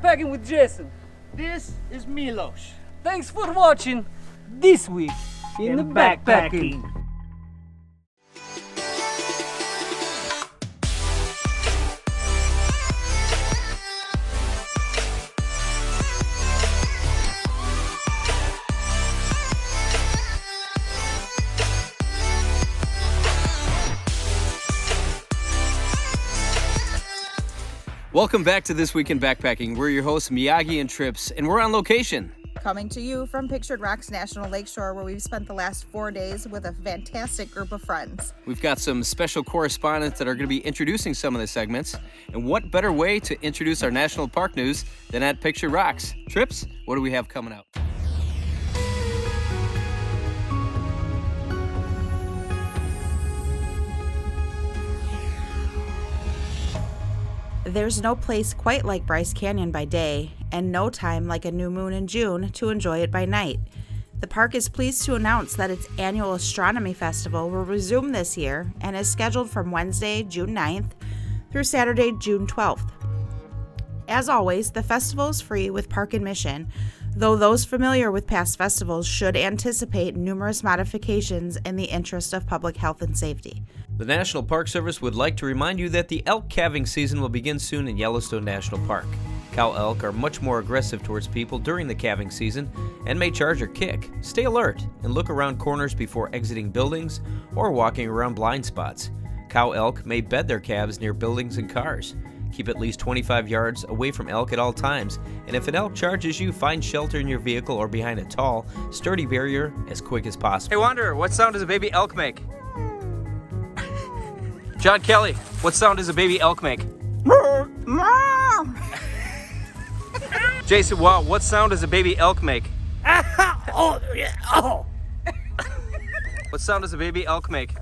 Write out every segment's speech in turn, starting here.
Backpacking with Jason. This is Milosh. Thanks for watching This Week in the Backpacking. Welcome back to This Week in Backpacking. We're your hosts, Miyagi and Trips, and we're on location. Coming to you from Pictured Rocks National Lakeshore, where we've spent the last 4 days with a fantastic group of friends. We've got some special correspondents that are going to be introducing some of the segments. And what better way to introduce our national park news than at Pictured Rocks? Trips, what do we have coming up? There's no place quite like Bryce Canyon by day, and no time like a new moon in June to enjoy it by night. The park is pleased to announce that its annual Astronomy Festival will resume this year and is scheduled from Wednesday, June 9th through Saturday, June 12th. As always, the festival is free with park admission, though those familiar with past festivals should anticipate numerous modifications in the interest of public health and safety. The National Park Service would like to remind you that the elk calving season will begin soon in Yellowstone National Park. Cow elk are much more aggressive towards people during the calving season and may charge or kick. Stay alert and look around corners before exiting buildings or walking around blind spots. Cow elk may bed their calves near buildings and cars. Keep at least 25 yards away from elk at all times, and if an elk charges you, find shelter in your vehicle or behind a tall, sturdy barrier as quick as possible. Hey Wanderer, what sound does a baby elk make? John Kelly, what sound does a baby elk make? Jason, wow, what sound does a baby elk make? Oh, yeah. Oh. What sound does a baby elk make?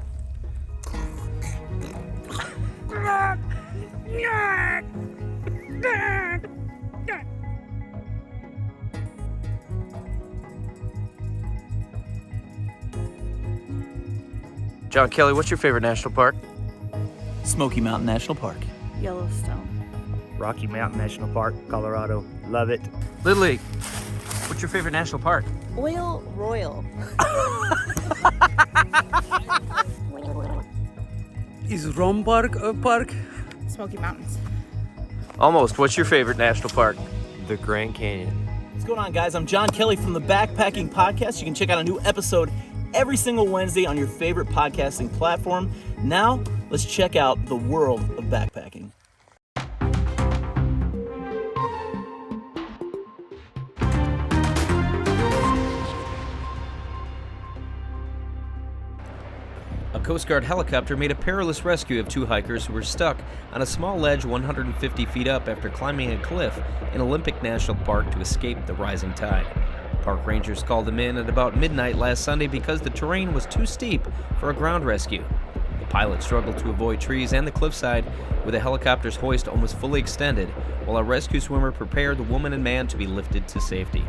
John Kelly, what's your favorite national park? Smoky Mountain National Park. Yellowstone. Rocky Mountain National Park, Colorado. Love it. Little League, what's your favorite national park? Oil Royal. Is Rom Park a park? Smoky Mountains. Almost, what's your favorite national park? The Grand Canyon. What's going on, guys? I'm John Kelly from the Backpacking Podcast. You can check out a new episode every single Wednesday on your favorite podcasting platform. Now, let's check out the world of backpacking. A Coast Guard helicopter made a perilous rescue of two hikers who were stuck on a small ledge 150 feet up after climbing a cliff in Olympic National Park to escape the rising tide. Park rangers called them in at about midnight last Sunday because the terrain was too steep for a ground rescue. The pilot struggled to avoid trees and the cliffside with the helicopter's hoist almost fully extended, while a rescue swimmer prepared the woman and man to be lifted to safety.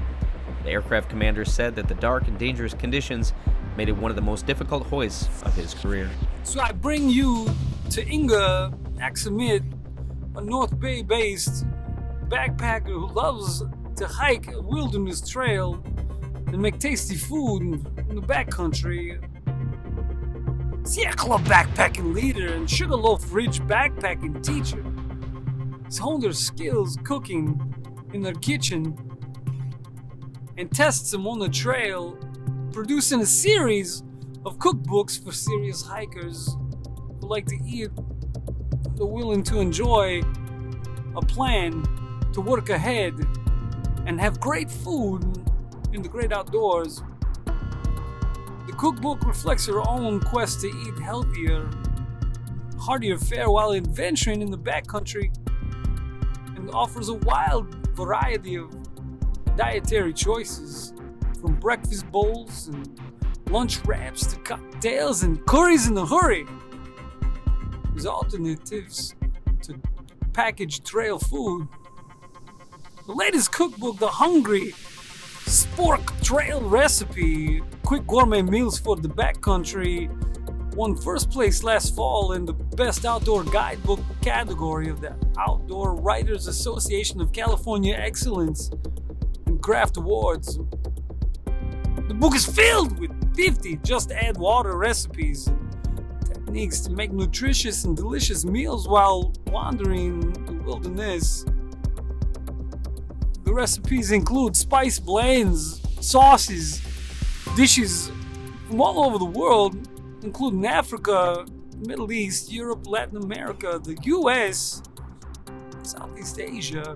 The aircraft commander said that the dark and dangerous conditions made it one of the most difficult hoists of his career. So I bring you to Inga, Aksamit, a North Bay-based backpacker who loves to hike a wilderness trail and make tasty food in the backcountry. Sierra Club backpacking leader and Sugarloaf Ridge backpacking teacher. He's honed their skills cooking in their kitchen and tests them on the trail, producing a series of cookbooks for serious hikers who like to eat, they're willing to enjoy a plan to work ahead and have great food in the great outdoors. The cookbook reflects her own quest to eat healthier, heartier fare while adventuring in the backcountry, and offers a wild variety of dietary choices, from breakfast bowls and lunch wraps to cocktails and curries in a hurry. There's alternatives to packaged trail food. The latest cookbook, The Hungry Spork Trail Recipe, quick gourmet meals for the backcountry, won first place last fall in the Best Outdoor Guidebook category of the Outdoor Writers Association of California Excellence and Craft Awards. The book is filled with 50 just add water recipes and techniques to make nutritious and delicious meals while wandering the wilderness. The recipes include spice blends, sauces, dishes from all over the world, including Africa, Middle East, Europe, Latin America, the US, Southeast Asia.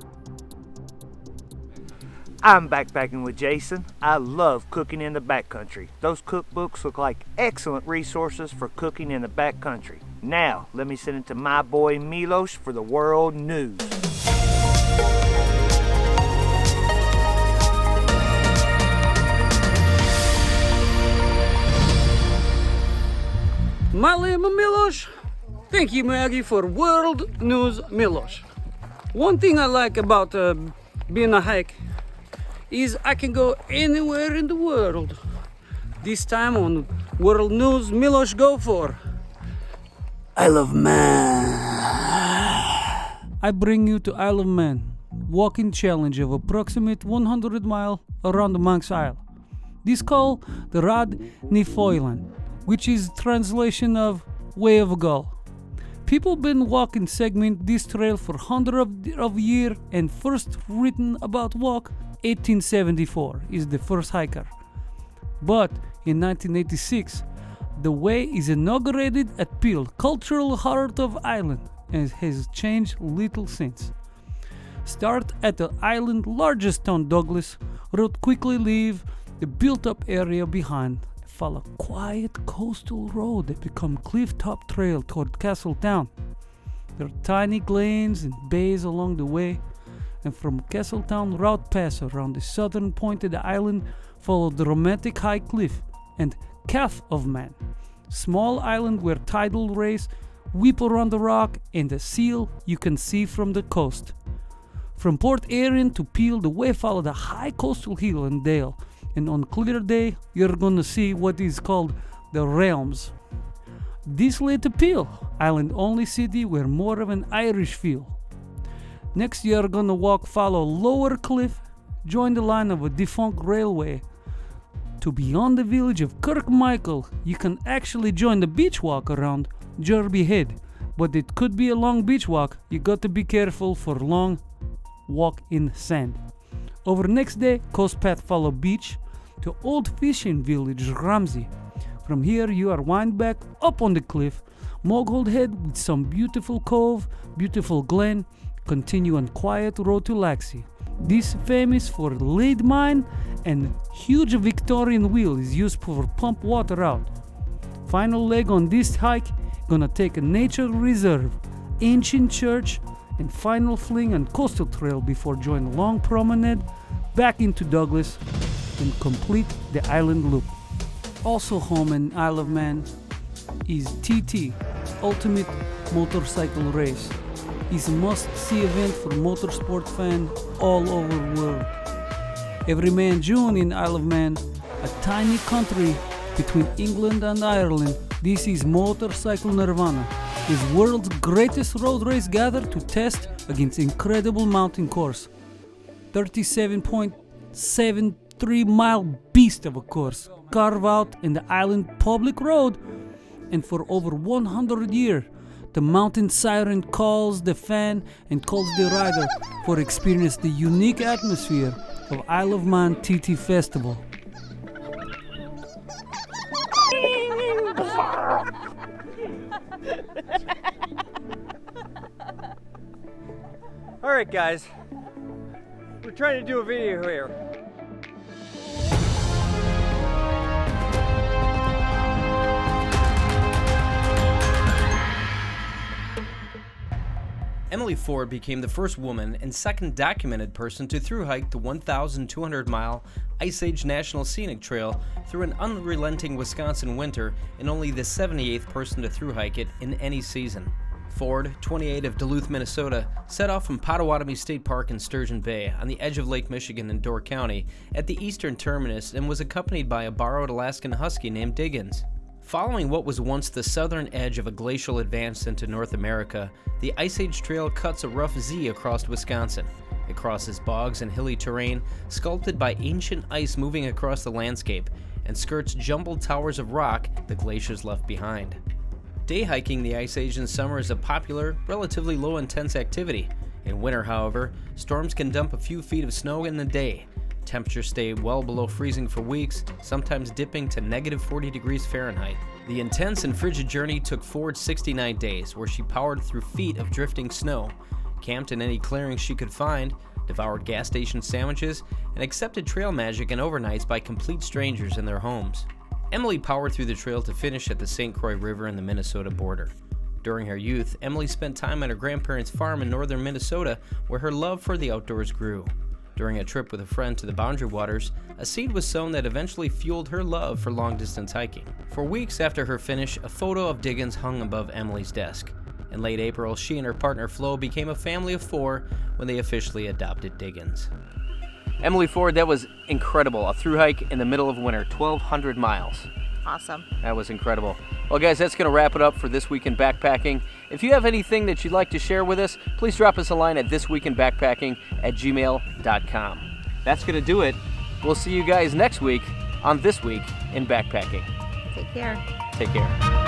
I'm backpacking with Jason. I love cooking in the backcountry. Those cookbooks look like excellent resources for cooking in the backcountry. Now, let me send it to my boy Milosh for the world news. My name is Milosh. Thank you, Miyagi, for World News Milosh. One thing I like about being a hike is I can go anywhere in the world. This time on World News Milosh go for Isle of Man. I bring you to Isle of Man, walking challenge of approximate 100 miles around the Manx Isle. This called the Rad Nifoilan, which is translation of Way of a Gull. People been walking segment this trail for hundreds of years, and first written about walk 1874 is the first hiker. But in 1986, the way is inaugurated at Peel, cultural heart of Ireland, and has changed little since. Start at the island largest town, Douglas. Road quickly leave the built-up area behind. Follow quiet coastal road that become cliff-top trail toward Castletown. There are tiny glens and bays along the way, and from Castletown route pass around the southern point of the island, follow the romantic high cliff and Calf of Man, small island where tidal race whip around the rock and the seal you can see from the coast. From Port Erin to Peel, the way follow the high coastal hill and dale, and on clear day you're gonna see what is called the Realms. This led to Peel, island only city where more of an Irish feel. Next you're gonna follow lower cliff, join the line of a defunct railway. To beyond the village of Kirkmichael, you can actually join the beach walk around Jerby Head, but it could be a long beach walk. You got to be careful for long walk in sand. Over next day, coast path follow beach to old fishing village Ramsey. From here you are wind back up on the cliff, Moghold Head with some beautiful cove, beautiful glen, continue on quiet road to Laxey. This famous for lead mine and huge Victorian wheel is used for pump water out. Final leg on this hike, gonna take a nature reserve, ancient church, and final fling on coastal trail before join long promenade back into Douglas and complete the island loop. Also home in Isle of Man is TT, Ultimate Motorcycle Race. It's a must-see event for motorsport fans all over the world. Every May and June in Isle of Man, a tiny country between England and Ireland, this is Motorcycle Nirvana. Is world's greatest road race gathered to test against incredible mountain course. 37.73 mile beast of a course, carved out in the island public road, and for over 100 years, the mountain siren calls the fan and calls the rider for experience the unique atmosphere of Isle of Man TT Festival. Alright guys, we're trying to do a video here. Emily Ford became the first woman and second documented person to thru-hike the 1,200-mile Ice Age National Scenic Trail through an unrelenting Wisconsin winter, and only the 78th person to thru-hike it in any season. Ford, 28, of Duluth, Minnesota, set off from Potawatomi State Park in Sturgeon Bay on the edge of Lake Michigan in Door County at the eastern terminus and was accompanied by a borrowed Alaskan Husky named Diggins. Following what was once the southern edge of a glacial advance into North America, the Ice Age Trail cuts a rough Z across Wisconsin. It crosses bogs and hilly terrain, sculpted by ancient ice moving across the landscape, and skirts jumbled towers of rock the glaciers left behind. Day hiking the Ice Age in summer is a popular, relatively low-intense activity. In winter, however, storms can dump a few feet of snow in the day. Temperatures stay well below freezing for weeks, sometimes dipping to negative 40 degrees Fahrenheit. The intense and frigid journey took Ford 69 days, where she powered through feet of drifting snow, camped in any clearings she could find, devoured gas station sandwiches, and accepted trail magic and overnights by complete strangers in their homes. Emily powered through the trail to finish at the St. Croix River in the Minnesota border. During her youth, Emily spent time at her grandparents' farm in northern Minnesota, where her love for the outdoors grew. During a trip with a friend to the Boundary Waters, a seed was sown that eventually fueled her love for long-distance hiking. For weeks after her finish, a photo of Diggins hung above Emily's desk. In late April, she and her partner Flo became a family of 4 when they officially adopted Diggins. Emily Ford, that was incredible. A thru hike in the middle of winter, 1,200 miles. Awesome. That was incredible. Well, guys, that's going to wrap it up for This Week in Backpacking. If you have anything that you'd like to share with us, please drop us a line at thisweekinbackpacking@gmail.com. That's going to do it. We'll see you guys next week on This Week in Backpacking. Take care. Take care.